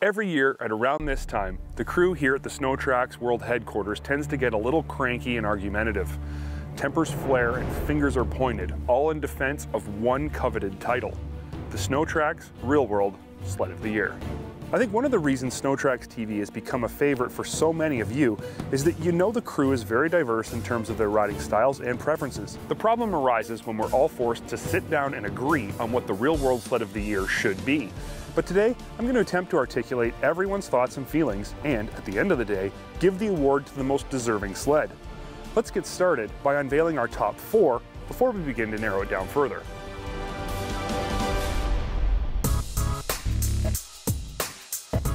Every year at around this time, the crew here at the SnowTrax World Headquarters tends to get a little cranky and argumentative. Tempers flare and fingers are pointed, all in defense of one coveted title, the SnowTrax Real World Sled of the Year. I think one of the reasons SnowTrax TV has become a favorite for so many of you is that you know the crew is very diverse in terms of their riding styles and preferences. The problem arises when we're all forced to sit down and agree on what the Real World Sled of the Year should be. But today, I'm going to attempt to articulate everyone's thoughts and feelings and, at the end of the day, give the award to the most deserving sled. Let's get started by unveiling our top 4 before we begin to narrow it down further.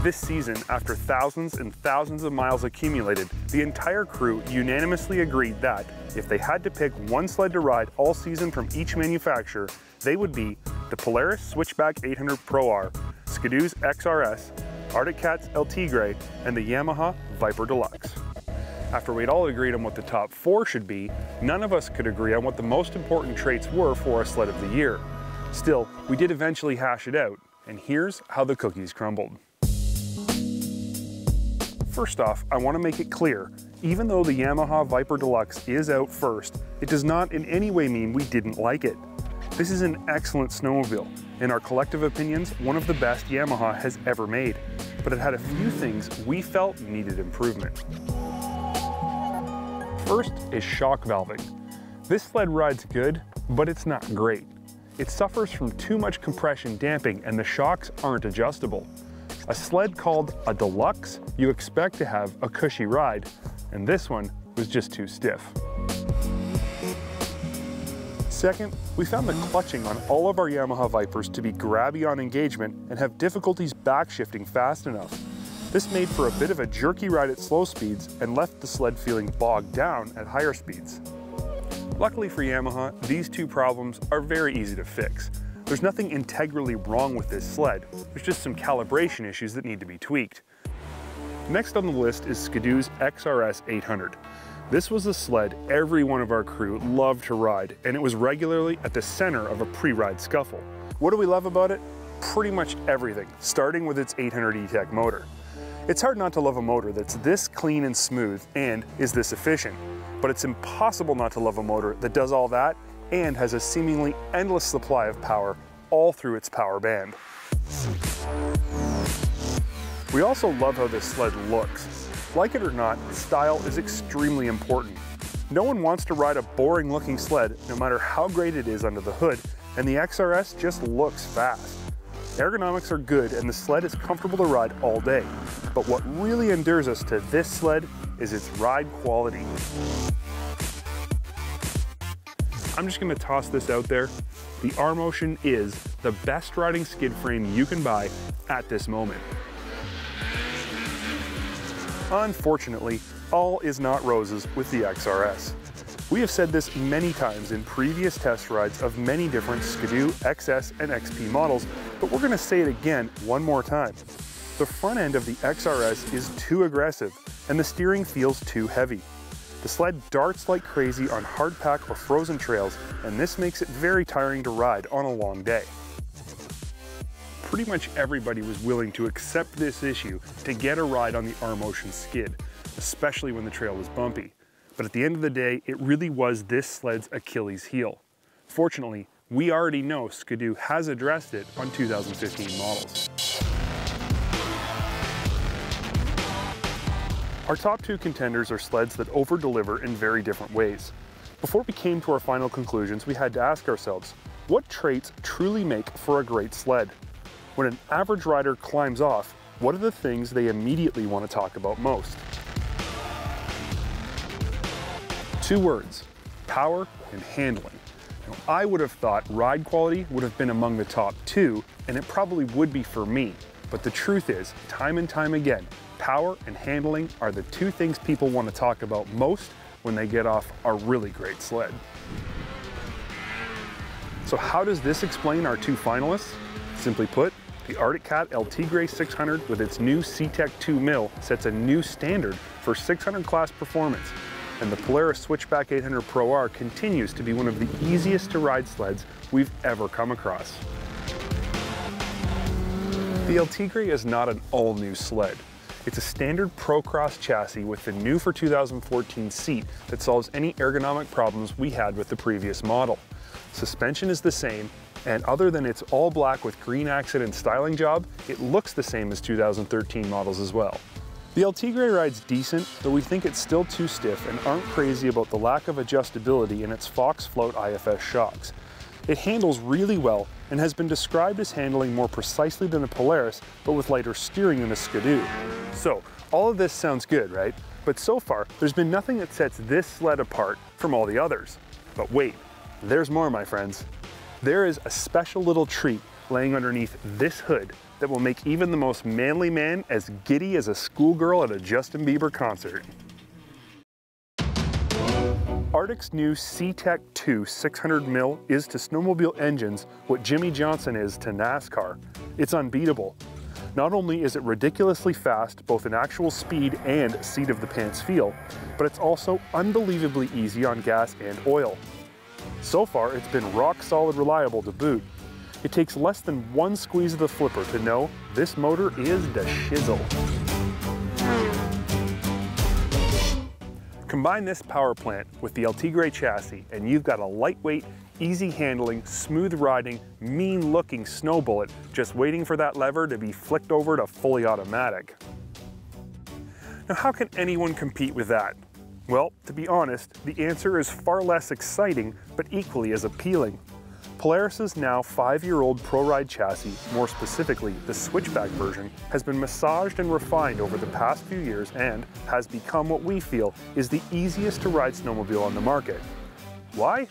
This season, after thousands and thousands of miles accumulated, the entire crew unanimously agreed that if they had to pick one sled to ride all season from each manufacturer, they would be the Polaris Switchback 800 Pro R, Qudoos Xr S, Arctic Cat's Tigre, and the Yamaha Viper Deluxe. After we'd all agreed on what the top 4 should be, none of us could agree on what the most important traits were for a sled of the year. Still, we did eventually hash it out, and here's how the cookies crumbled. First off, I want to make it clear, even though the Yamaha Viper Deluxe is out first, it does not in any way mean we didn't like it. This is an excellent snowmobile, in our collective opinions, one of the best Yamaha has ever made, but it had a few things we felt needed improvement. First is shock valving. This sled rides good, but it's not great. It suffers from too much compression damping and the shocks aren't adjustable. A sled called a Deluxe, you expect to have a cushy ride, and this one was just too stiff. Second, we found the clutching on all of our Yamaha Vipers to be grabby on engagement and have difficulties backshifting fast enough. This made for a bit of a jerky ride at slow speeds and left the sled feeling bogged down at higher speeds. Luckily for Yamaha, these two problems are very easy to fix. There's nothing integrally wrong with this sled, there's just some calibration issues that need to be tweaked. Next on the list is Qudoos Xr S 800. This was a sled every one of our crew loved to ride, and it was regularly at the center of a pre-ride scuffle. What do we love about it? Pretty much everything, starting with its 800 E-Tech motor. It's hard not to love a motor that's this clean and smooth and is this efficient, but it's impossible not to love a motor that does all that and has a seemingly endless supply of power all through its power band. We also love how this sled looks. Like it or not, style is extremely important. No one wants to ride a boring looking sled no matter how great it is under the hood, and the XRS just looks fast. Ergonomics are good and the sled is comfortable to ride all day, but what really endears us to this sled is its ride quality. I'm just going to toss this out there. The R-Motion is the best riding skid frame you can buy at this moment. Unfortunately, all is not roses with the XRS. We have said this many times in previous test rides of many different Qudoos XS and XP models, but we're going to say it again one more time. The front end of the XRS is too aggressive and the steering feels too heavy. The sled darts like crazy on hard pack or frozen trails, and this makes it very tiring to ride on a long day. Pretty much everybody was willing to accept this issue to get a ride on the R-Motion skid, especially when the trail was bumpy. But at the end of the day, it really was this sled's Achilles heel. Fortunately, we already know Qudoos has addressed it on 2015 models. Our top 2 contenders are sleds that over-deliver in very different ways. Before we came to our final conclusions, we had to ask ourselves, what traits truly make for a great sled? When an average rider climbs off, what are the things they immediately want to talk about most? 2 words, power and handling. Now, I would have thought ride quality would have been among the top 2, and it probably would be for me. But the truth is, time and time again, power and handling are the 2 things people want to talk about most when they get off a really great sled. So how does this explain our 2 finalists? Simply put, the Arctic Cat Tigre 600 with its new C-Tech 2 mil sets a new standard for 600 class performance, and the Polaris Switchback 800 Pro R continues to be one of the easiest to ride sleds we've ever come across. The Tigre is not an all-new sled. It's a standard Pro Cross chassis with the new for 2014 seat that solves any ergonomic problems we had with the previous model. Suspension is the same, and other than its all black with green accent and styling job, it looks the same as 2013 models as well. The Tigre rides decent, but we think it's still too stiff and aren't crazy about the lack of adjustability in its Fox Float IFS shocks. It handles really well and has been described as handling more precisely than a Polaris, but with lighter steering than a Skidoo. So, all of this sounds good, right? But so far, there's been nothing that sets this sled apart from all the others. But wait, there's more, my friends. There is a special little treat laying underneath this hood that will make even the most manly man as giddy as a schoolgirl at a Justin Bieber concert. Arctic's new C-Tech 2 600mm is to snowmobile engines what Jimmy Johnson is to NASCAR. It's unbeatable. Not only is it ridiculously fast, both in actual speed and seat-of-the-pants feel, but it's also unbelievably easy on gas and oil. So far, it's been rock-solid reliable to boot. It takes less than one squeeze of the flipper to know this motor is the shizzle. Combine this power plant with the Tigre chassis and you've got a lightweight, easy handling, smooth riding, mean looking snow bullet just waiting for that lever to be flicked over to fully automatic. Now how can anyone compete with that? Well, to be honest, the answer is far less exciting but equally as appealing. Polaris's now 5-year-old Pro Ride chassis, more specifically the switchback version, has been massaged and refined over the past few years and has become what we feel is the easiest to ride snowmobile on the market. Why?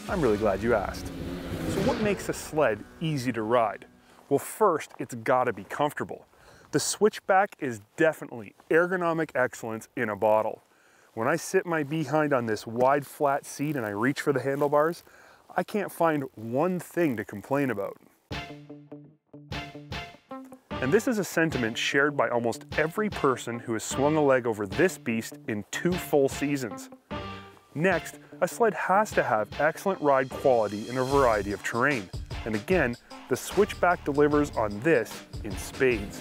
I'm really glad you asked. So what makes a sled easy to ride? Well, first, it's gotta be comfortable. The switchback is definitely ergonomic excellence in a bottle. When I sit my behind on this wide flat seat and I reach for the handlebars, I can't find one thing to complain about. And this is a sentiment shared by almost every person who has swung a leg over this beast in 2 full seasons. Next, a sled has to have excellent ride quality in a variety of terrain. And again, the switchback delivers on this in spades.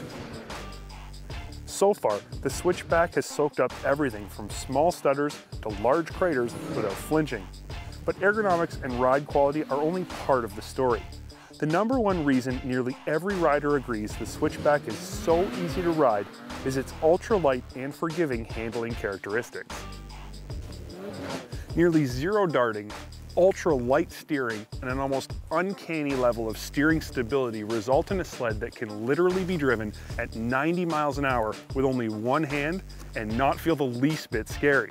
So far, the switchback has soaked up everything from small stutters to large craters without flinching. But ergonomics and ride quality are only part of the story. The #1 reason nearly every rider agrees the switchback is so easy to ride is its ultra-light and forgiving handling characteristics. Nearly zero darting, ultra-light steering, and an almost uncanny level of steering stability result in a sled that can literally be driven at 90 miles an hour with only one hand and not feel the least bit scary.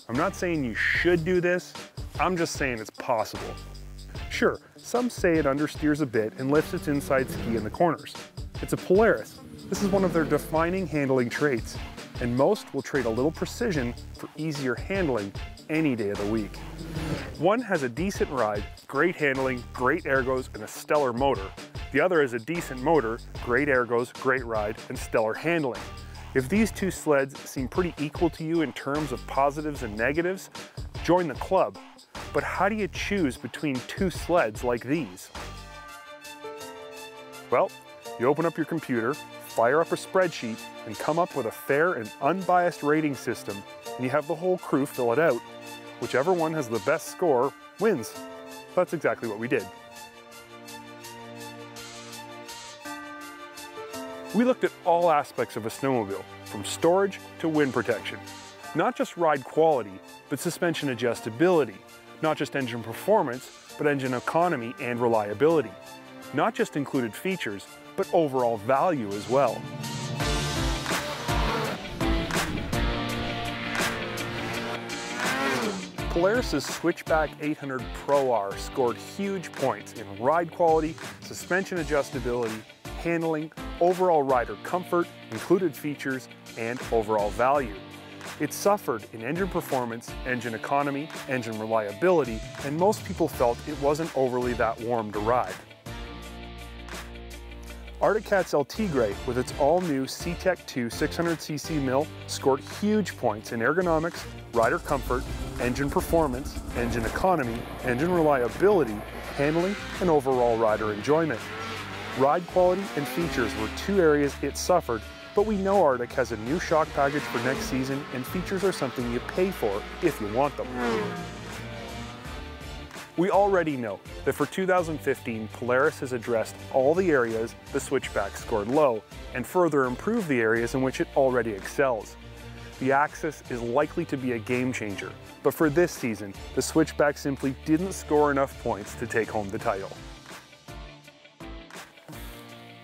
I'm not saying you should do this, I'm just saying it's possible. Sure, some say it understeers a bit and lifts its inside ski in the corners. It's a Polaris. This is one of their defining handling traits, and most will trade a little precision for easier handling any day of the week. One has a decent ride, great handling, great ergos, and a stellar motor. The other has a decent motor, great ergos, great ride, and stellar handling. If these 2 sleds seem pretty equal to you in terms of positives and negatives, join the club. But how do you choose between 2 sleds like these? Well, you open up your computer, fire up a spreadsheet, and come up with a fair and unbiased rating system, and you have the whole crew fill it out. Whichever one has the best score wins. That's exactly what we did. We looked at all aspects of a snowmobile, from storage to wind protection. Not just ride quality, but suspension adjustability. Not just engine performance, but engine economy and reliability. Not just included features, but overall value as well. Polaris's Switchback 800 Pro R scored huge points in ride quality, suspension adjustability, handling, overall rider comfort, included features, and overall value. It suffered in engine performance, engine economy, engine reliability, and most people felt it wasn't overly that warm to ride. Arctic Cat's Tigre, with its all-new C-Tech 2 600cc mill, scored huge points in ergonomics, rider comfort, engine performance, engine economy, engine reliability, handling, and overall rider enjoyment. Ride quality and features were two areas it suffered, but we know Arctic has a new shock package for next season, and features are something you pay for if you want them. We already know that for 2015, Polaris has addressed all the areas the Switchback scored low, and further improved the areas in which it already excels. The Axis is likely to be a game changer, but for this season, the Switchback simply didn't score enough points to take home the title.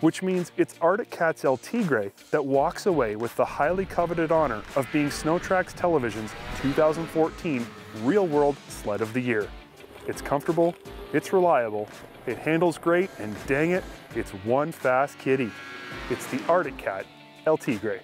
Which means it's Arctic Cat's El Tigre that walks away with the highly coveted honor of being SnowTrax Television's 2014 Real World Sled of the Year. It's comfortable, it's reliable, it handles great, and dang it, it's one fast kitty. It's the Arctic Cat El Tigre.